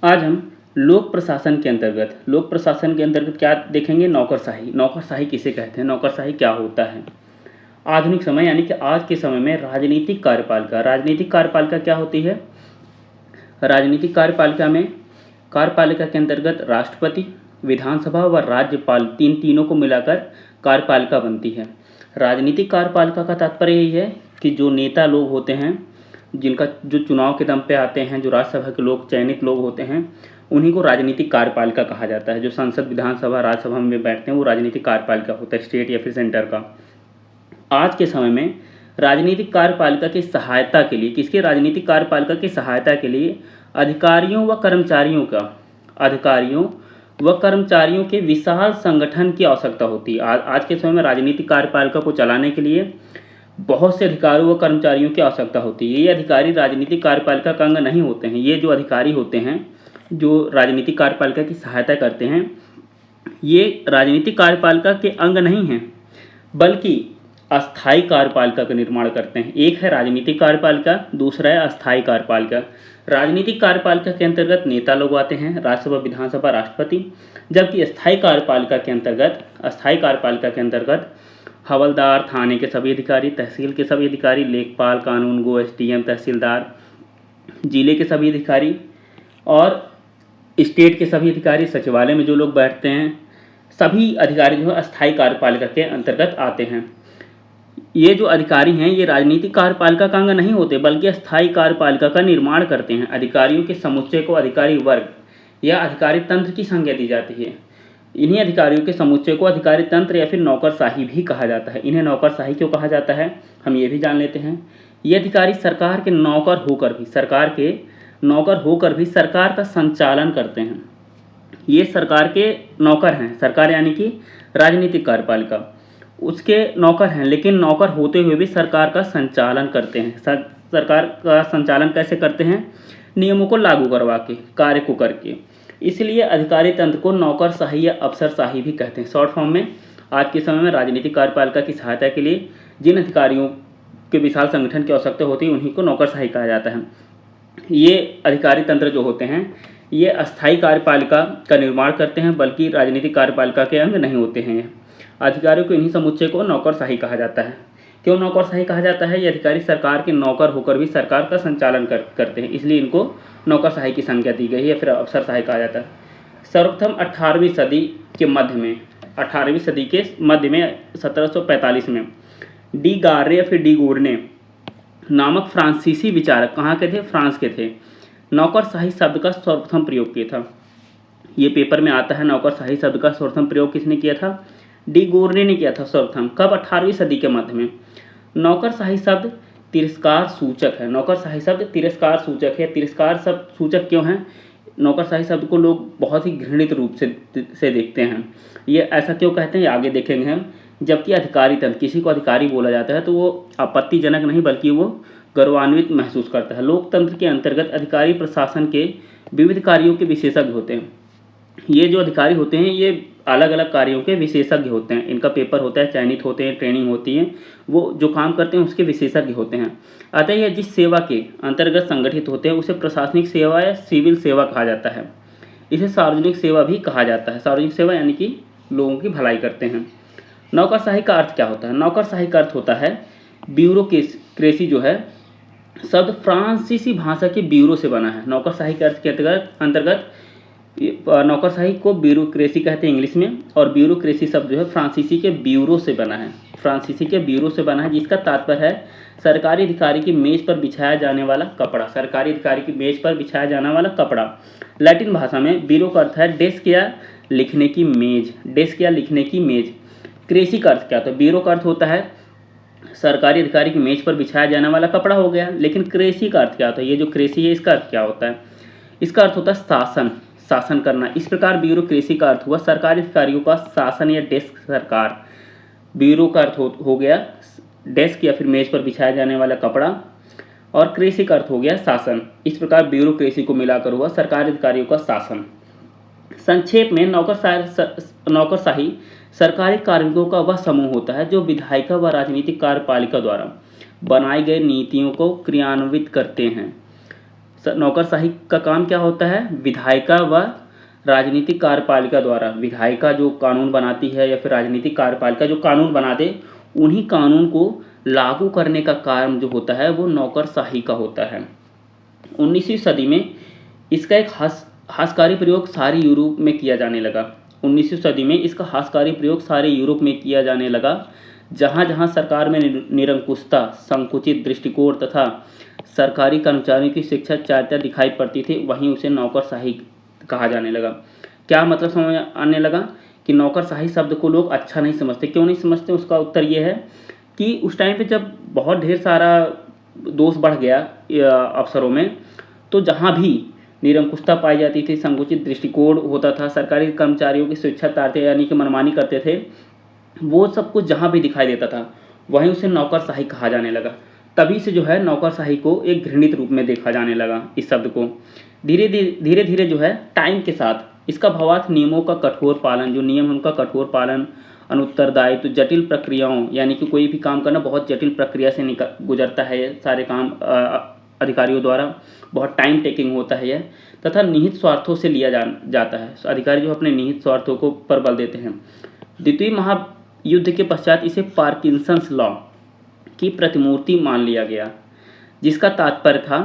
आज हम लोक प्रशासन के अंतर्गत क्या देखेंगे? नौकरशाही। नौकरशाही किसे कहते हैं? नौकरशाही क्या होता है? आधुनिक समय यानी कि आज के समय में राजनीतिक कार्यपालिका क्या होती है? राजनीतिक कार्यपालिका के अंतर्गत राष्ट्रपति, विधानसभा व राज्यपाल तीनों को मिलाकर कार्यपालिका बनती है। राजनीतिक कार्यपालिका का तात्पर्य यही है कि जो नेता लोग होते हैं, जिनका जो चुनाव के दम पे आते हैं, जो राज्यसभा के लोग चयनित लोग होते हैं, उन्हीं को राजनीतिक कार्यपालिका कहा जाता है। जो संसद, विधानसभा, राज्यसभा में बैठते हैं वो राजनीतिक कार्यपालिका होता है, स्टेट या फिर सेंटर का। आज के समय में राजनीतिक कार्यपालिका की सहायता के लिए, किसके? राजनीतिक कार्यपालिका की सहायता के लिए अधिकारियों व कर्मचारियों के विशाल संगठन की आवश्यकता होती है। आज के समय में राजनीतिक कार्यपालिका को चलाने के लिए बहुत से अधिकारियों व कर्मचारियों की आवश्यकता होती है। ये अधिकारी राजनीतिक कार्यपालिका का अंग नहीं होते हैं। ये जो अधिकारी होते हैं जो राजनीतिक कार्यपालिका की सहायता करते हैं, ये राजनीतिक कार्यपालिका के अंग नहीं हैं, बल्कि अस्थायी कार्यपालिका का निर्माण करते हैं। एक है राजनीतिक कार्यपालिका, दूसरा है अस्थायी कार्यपालिका। राजनीतिक कार्यपालिका के अंतर्गत नेता लोग आते हैं, राज्यसभा, विधानसभा, राष्ट्रपति। जबकि अस्थायी कार्यपालिका के अंतर्गत हवलदार, थाने के सभी अधिकारी, तहसील के सभी अधिकारी, लेखपाल, कानूनगो, एसडीएम, तहसीलदार, जिले के सभी अधिकारी और स्टेट के सभी अधिकारी, सचिवालय में जो लोग बैठते हैं, सभी अधिकारी जो है अस्थायी कार्यपालिका के अंतर्गत आते हैं। ये जो अधिकारी हैं ये राजनीतिक कार्यपालिका का अंग नहीं होते, बल्कि अस्थायी कार्यपालिका का निर्माण करते हैं। अधिकारियों के समुच्चय को अधिकारी वर्ग या अधिकारी तंत्र की संज्ञा दी जाती है। इन्हीं अधिकारियों के समुच्चय को अधिकारी तंत्र या फिर नौकरशाही भी कहा जाता है। इन्हें नौकरशाही क्यों कहा जाता है, हम ये भी जान लेते हैं। ये अधिकारी सरकार के नौकर होकर भी सरकार का संचालन करते हैं। ये सरकार के नौकर हैं। सरकार यानी कि राजनीतिक कार्यपालिका उसके नौकर हैं, लेकिन नौकर होते हुए भी सरकार का संचालन करते हैं। सरकार का संचालन कैसे करते हैं? नियमों को लागू करवा के, कार्य को करके। इसलिए अधिकारी तंत्र को नौकरशाही या अफसरशाही भी कहते हैं। शॉर्ट फॉर्म में आज के समय में राजनीतिक कार्यपालिका की सहायता के लिए जिन अधिकारियों के विशाल संगठन की आवश्यकता होती है उन्हीं को नौकरशाही कहा जाता है। ये अधिकारी तंत्र जो होते हैं ये अस्थायी कार्यपालिका का निर्माण करते हैं, बल्कि राजनीतिक कार्यपालिका के अंग नहीं होते हैं। अधिकारियों को इन्हीं समुच्चय को नौकरशाही कहा जाता है। क्यों नौकरशाही कहा जाता है? ये अधिकारी सरकार के नौकर होकर भी सरकार का संचालन करते हैं, इसलिए इनको नौकरशाही की संज्ञा दी गई है, फिर अफसरशाही कहा जाता है। सर्वप्रथम 18वीं सदी के मध्य में 1745 में डी गार्रे या फिर डी गोर्ने नामक फ्रांसीसी विचारक, कहाँ के थे? फ्रांस के थे, नौकरशाही शब्द का सर्वप्रथम प्रयोग किया था। ये पेपर में आता है, नौकरशाही शब्द का सर्वप्रथम प्रयोग किसने किया था? डी गोर्ने ने किया था सर्वप्रथम। कब? 18वीं सदी के मध्य में। नौकरशाही शब्द तिरस्कार सूचक है। नौकरशाही शब्द तिरस्कार सूचक है। तिरस्कार शब्द सूचक क्यों है? नौकरशाही शब्द को लोग बहुत ही घृणित रूप से देखते हैं। ये ऐसा क्यों कहते हैं, आगे देखेंगे हम। जबकि अधिकारी तंत्र, किसी को अधिकारी बोला जाता है तो वो आपत्तिजनक नहीं बल्कि वो गौरवान्वित महसूस करता है। लोकतंत्र के अंतर्गत अधिकारी प्रशासन के विविध कार्यों के विशेषज्ञ होते हैं। ये जो अधिकारी होते हैं ये अलग अलग कार्यों के विशेषज्ञ होते हैं। इनका पेपर होता है, चयनित होते हैं, ट्रेनिंग होती है, वो जो काम करते हैं उसके विशेषज्ञ होते हैं। अतः यह जिस सेवा के अंतर्गत संगठित होते हैं उसे प्रशासनिक सेवा या सिविल सेवा कहा जाता है। इसे सार्वजनिक सेवा भी कहा जाता है। सार्वजनिक सेवा यानी कि लोगों की भलाई करते हैं। नौकरशाही का अर्थ क्या होता है? नौकरशाही का अर्थ होता है ब्यूरोक्रेसी जो है शब्द फ्रांसीसी भाषा के ब्यूरो से बना है। नौकरशाही के अर्थ के अंतर्गत नौकरशाही को ब्यूरोक्रेसी कहते हैं इंग्लिश में, और ब्यूरोक्रेसी शब्द जो है फ्रांसीसी के ब्यूरो से बना है। फ्रांसीसी के ब्यूरो से बना है, जिसका तात्पर्य है सरकारी अधिकारी की मेज पर बिछाया जाने वाला कपड़ा। सरकारी अधिकारी की मेज पर बिछाया जाने वाला कपड़ा। लैटिन भाषा में ब्यूरो का अर्थ है डेस्क या लिखने की मेज। डेस्क या लिखने की मेज। क्रेसी का अर्थ क्या होता है? ब्यूरो का अर्थ होता है सरकारी अधिकारी की मेज पर बिछाया जाने वाला कपड़ा हो गया, लेकिन क्रेसी का अर्थ क्या होता है? ये जो क्रेसी है इसका अर्थ क्या होता है? इसका अर्थ होता है शासन करना। इस प्रकार ब्यूरोक्रेसी का अर्थ हुआ सरकारी अधिकारियों का शासन या डेस्क सरकार। ब्यूरो का अर्थ हो गया डेस्क या फिर मेज पर बिछाया जाने वाला कपड़ा, और क्रेसी का अर्थ हो गया शासन। इस प्रकार ब्यूरोक्रेसी को मिलाकर हुआ सरकारी अधिकारियों का शासन। संक्षेप में नौकरशाही सरकारी कार्मिकों का वह समूह होता है जो विधायिका व राजनीतिक कार्यपालिका द्वारा बनाई गई नीतियों को क्रियान्वित करते हैं। नौकरशाही का काम क्या होता है? विधायिका व राजनीतिक कार्यपालिका द्वारा, विधायिका जो कानून बनाती है या फिर राजनीतिक कार्यपालिका जो कानून बना दे, उन्हीं कानून को लागू करने का काम जो होता है वो नौकरशाही का होता है। 19वीं सदी में इसका एक हाशकारी प्रयोग सारे यूरोप में किया जाने लगा। 19वीं सदी में इसका हाशकारी प्रयोग सारे यूरोप में किया जाने लगा। जहाँ जहाँ सरकार में निरंकुशता, संकुचित दृष्टिकोण तथा सरकारी कर्मचारियों की शिक्षाचार्यता दिखाई पड़ती थी, वहीं उसे नौकरशाही कहा जाने लगा। क्या मतलब समझ आने लगा कि नौकरशाही शब्द को लोग अच्छा नहीं समझते। क्यों नहीं समझते? उसका उत्तर ये है कि उस टाइम पे जब बहुत ढेर सारा दोष बढ़ गया अफसरों में, तो जहाँ भी निरंकुशता पाई जाती थी, संकुचित दृष्टिकोण होता था, सरकारी कर्मचारियों की स्वेच्छाचारिता यानी कि मनमानी करते थे, वो सब कुछ जहाँ भी दिखाई देता था वहीं उसे नौकरशाही कहा जाने लगा। तभी से जो है नौकरशाही को एक घृणित रूप में देखा जाने लगा। इस शब्द को धीरे धीरे जो है टाइम के साथ इसका भावार्थ नियमों का कठोर पालन, जो नियम उनका कठोर पालन, अनुत्तरदायित्व, जटिल प्रक्रियाओं, यानी कि कोई भी काम करना बहुत जटिल प्रक्रिया से गुजरता है, ये सारे काम अधिकारियों द्वारा बहुत टाइम टेकिंग होता है यह, तथा निहित स्वार्थों से लिया जाता है। अधिकारी जो अपने निहित स्वार्थों को पर बल देते हैं। द्वितीय महायुद्ध के पश्चात इसे पार्किंसंस लॉ की प्रतिमूर्ति मान लिया गया, जिसका तात्पर्य था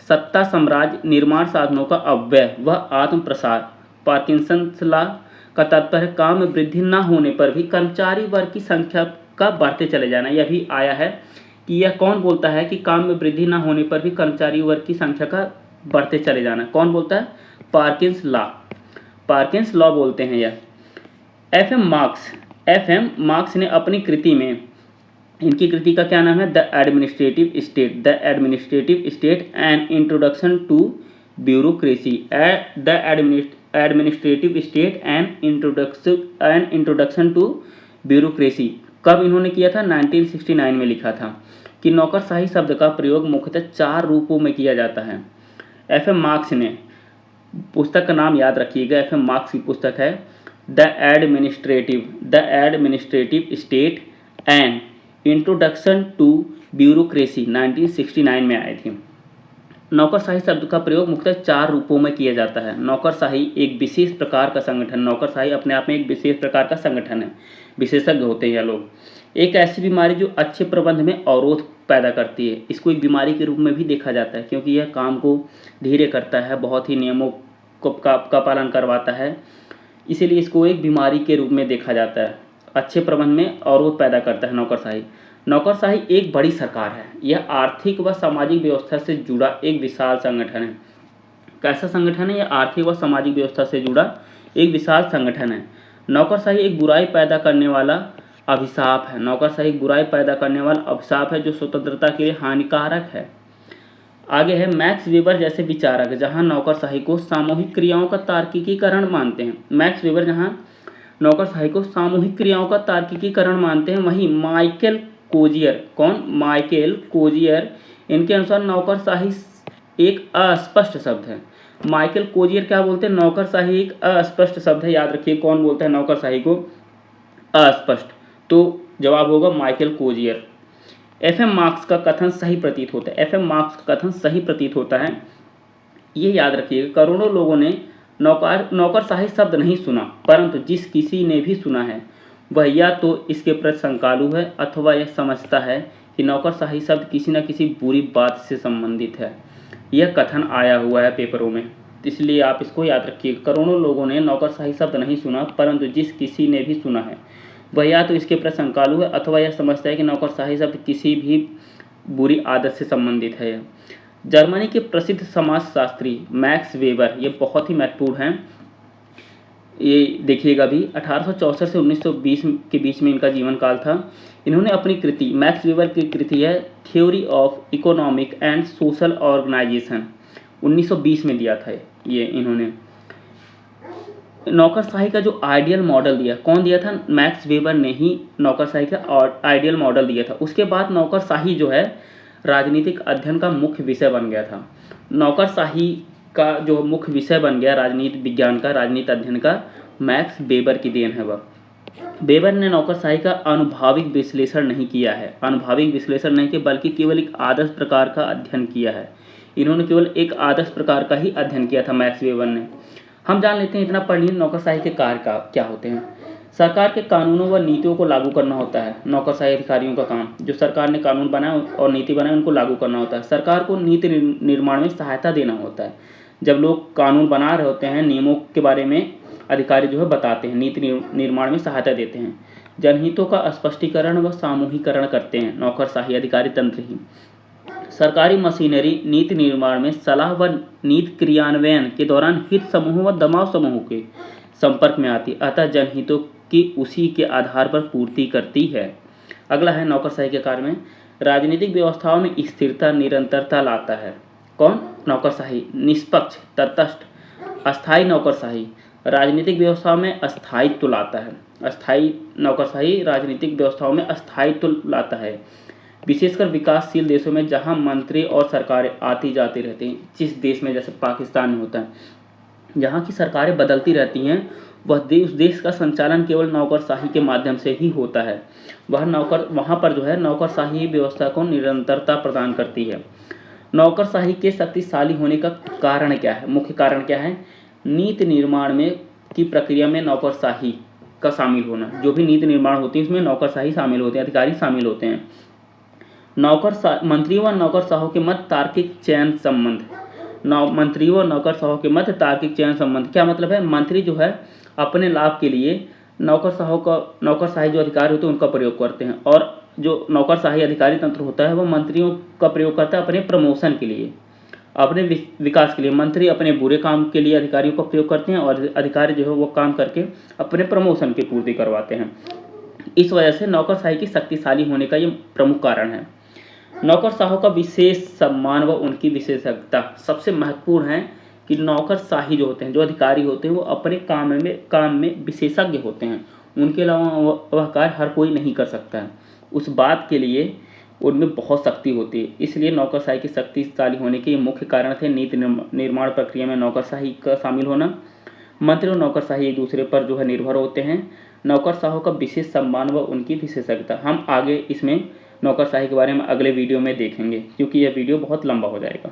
सत्ता, साम्राज्य, निर्माण साधनों का अव्यय व आत्म प्रसार। पार्किंसंस लॉ का तात्पर्य काम में वृद्धि न होने पर भी कर्मचारी वर्ग की संख्या का बढ़ते चले जाना। यह भी आया है कि यह कौन बोलता है कि काम में वृद्धि न होने पर भी कर्मचारी वर्ग की संख्या का बढ़ते चले जाना? कौन बोलता है? पार्किंस लॉ। पार्किंस लॉ बोलते हैं यह। एफ.एम. मार्क्स ने अपनी कृति में, इनकी कृति का क्या नाम है? The administrative state an introduction to bureaucracy. The administrative state an introduction to bureaucracy. कब इन्होंने किया था? 1969 में लिखा था कि नौकरशाही शब्द का प्रयोग मुख्यतः 4 रूपों में किया जाता है। एफ.एम. मार्क्स ने, पुस्तक का नाम याद रखिएगा, एफ.एम. मार्क्स की पुस्तक है the administrative state and introduction to bureaucracy, 1969 में आई थी। नौकरशाही शब्द का प्रयोग मुख्यतः 4 रूपों में किया जाता है। नौकरशाही एक विशेष प्रकार का संगठन, नौकरशाही अपने आप में एक विशेष प्रकार का संगठन है, विशेषज्ञ होते हैं यह लोग। एक ऐसी बीमारी जो अच्छे प्रबंध में अवरोध पैदा करती है, इसको एक बीमारी के रूप में भी देखा जाता है, क्योंकि यह काम को धीरे करता है, बहुत ही नियमों का पालन करवाता है, इसीलिए इसको एक बीमारी के रूप में देखा जाता है। अच्छे प्रबंध में अवरोध पैदा करता है नौकरशाही। नौकरशाही एक बड़ी सरकार है। यह आर्थिक व सामाजिक व्यवस्था से जुड़ा एक विशाल संगठन है। कैसा संगठन है? यह आर्थिक व सामाजिक व्यवस्था से जुड़ा एक विशाल संगठन है। नौकरशाही एक बुराई पैदा करने वाला अभिशाप है। नौकरशाही एक बुराई पैदा करने वाला अभिशाप है जो स्वतंत्रता के लिए हानिकारक है। आगे है मैक्स वेबर जैसे विचारक जहां नौकरशाही को सामूहिक क्रियाओं का तार्किकीकरण मानते हैं। मैक्स वेबर जहां नौकरशाही को सामूहिक क्रियाओं का तार्किकीकरण मानते हैं, वहीं माइकल कोजियर, कौन? माइकल कोजियर, इनके अनुसार नौकरशाही एक अस्पष्ट शब्द है। माइकल कोजियर क्या बोलते हैं? नौकरशाही एक अस्पष्ट शब्द है। याद रखिए कौन बोलता है नौकरशाही को अस्पष्ट? तो जवाब होगा माइकल कोजियर। एफ.एम. मार्क्स का कथन सही प्रतीत होता है। एफ.एम. मार्क्स का कथन सही प्रतीत होता है, ये याद रखिएगा। करोड़ों लोगों ने नौकरशाही शब्द नहीं सुना, परंतु जिस किसी ने भी सुना है वह या तो इसके प्रति शंकालु है अथवा यह समझता है कि नौकरशाही शब्द किसी न किसी बुरी बात से संबंधित है। यह कथन आया हुआ है पेपरों में, इसलिए आप इसको याद रखिए। करोड़ों लोगों ने नौकरशाही शब्द नहीं सुना, परंतु जिस किसी ने भी सुना है वह या तो इसके प्रति शंकालु है अथवा यह समझता है कि नौकरशाही शब्द किसी भी बुरी आदत से संबंधित है। जर्मनी के प्रसिद्ध समाजशास्त्री मैक्स वेबर, ये बहुत ही महत्वपूर्ण हैं, ये देखिएगा भी। 1864 से 1920 के बीच में इनका जीवन काल था। इन्होंने अपनी कृति, मैक्स वेबर की कृति है theory of economic and social organisation, 1920 में दिया था ये इन्होंने। नौकरशाही का जो आइडियल मॉडल दिया, कौन दिया था? मैक्स वेबर ने ही नौकरशाही का आइडियल मॉडल दिया था। उसके बाद नौकरशाही जो है राजनीतिक अध्ययन का मुख्य विषय बन गया था। नौकरशाही का जो मुख्य विषय बन गया राजनीति विज्ञान का, राजनीति अध्ययन का, मैक्स वेबर की देन है वह। वेबर ने नौकरशाही का अनुभाविक विश्लेषण नहीं किया है, अनुभाविक विश्लेषण नहीं किया, बल्कि केवल एक आदर्श प्रकार का अध्ययन किया है। इन्होंने केवल एक आदर्श प्रकार का ही अध्ययन किया था मैक्स वेबर ने। हम जान लेते हैं, इतना पढ़ लिए नौकरशाही के कार्य का क्या होते हैं। सरकार के कानूनों व नीतियों को लागू करना होता है नौकरशाही अधिकारियों का काम। जो सरकार ने कानून बनाए और नीति बनाए उनको लागू करना होता है। सरकार को नीति निर्माण में सहायता देना होता है। जब लोग कानून बना रहे होते हैं, नियमों के बारे में अधिकारी जो है बताते हैं, नीति निर्माण में सहायता देते हैं। जनहितों का स्पष्टीकरण व सामूहिकरण करते हैं नौकरशाही अधिकारी तंत्र ही। सरकारी मशीनरी नीति निर्माण में सलाह व नीति क्रियान्वयन के दौरान हित समूहों व दबाव समूहों के संपर्क में आती, अतः जनहितों की उसी के आधार पर पूर्ति करती है। अगला है नौकरशाही के कार्य में राजनीतिक व्यवस्थाओं में स्थिरता निरंतरता लाता है। कौन? नौकरशाही। निष्पक्ष, तटस्थ, अस्थायी नौकरशाही राजनीतिक व्यवस्थाओं में अस्थायित्व लाता है। अस्थायी नौकरशाही राजनीतिक व्यवस्थाओं में अस्थायित्व लाता है, विशेषकर विकासशील देशों में जहां मंत्री और सरकारें आती जाती रहती हैं। जिस देश में, जैसे पाकिस्तान में होता है, जहाँ की सरकारें बदलती रहती हैं, उस देश का संचालन केवल नौकरशाही के माध्यम से ही होता है। वहाँ पर जो है नौकरशाही व्यवस्था को निरंतरता प्रदान करती है। नौकरशाही के शक्तिशाली होने का कारण क्या है? मुख्य कारण क्या है? नीति निर्माण में की प्रक्रिया में नौकरशाही का शामिल होना। जो भी नीति निर्माण होती है उसमें नौकरशाही शामिल होते हैं, अधिकारी शामिल होते हैं। मंत्रियों व नौकरशाहों के मध्य तार्किक चयन संबंध। मंत्रियों व नौकरशाहों के मध्य तार्किक चयन संबंध क्या मतलब है? मंत्री जो है अपने लाभ के लिए नौकरशाही जो अधिकारी होते हैं उनका प्रयोग करते हैं, और जो नौकरशाही अधिकारी तंत्र होता है वो मंत्रियों का प्रयोग करता है अपने प्रमोशन के लिए, अपने विकास के लिए। मंत्री अपने बुरे काम के लिए अधिकारियों का प्रयोग करते हैं और अधिकारी जो है वो काम करके अपने प्रमोशन की पूर्ति करवाते हैं। इस वजह से नौकरशाही की शक्तिशाली होने का ये प्रमुख कारण है। नौकरशाहों का विशेष सम्मान व उनकी विशेषज्ञता सबसे महत्वपूर्ण है कि नौकरशाही जो होते हैं, जो अधिकारी होते हैं, वो अपने काम में विशेषज्ञ होते हैं। उनके अलावा वह कार्य हर कोई नहीं कर सकता है। उस बात के लिए उनमें बहुत शक्ति होती है। इसलिए नौकरशाही की शक्तिशाली होने के ये मुख्य कारण थे। नीति निर्माण प्रक्रिया में नौकरशाही का शामिल होना। मंत्री और नौकरशाही एक दूसरे पर जो है निर्भर होते हैं। नौकरशाहों का विशेष सम्मान व उनकी विशेषज्ञता। हम आगे इसमें नौकरशाही के बारे में अगले वीडियो में देखेंगे, क्योंकि यह वीडियो बहुत लंबा हो जाएगा।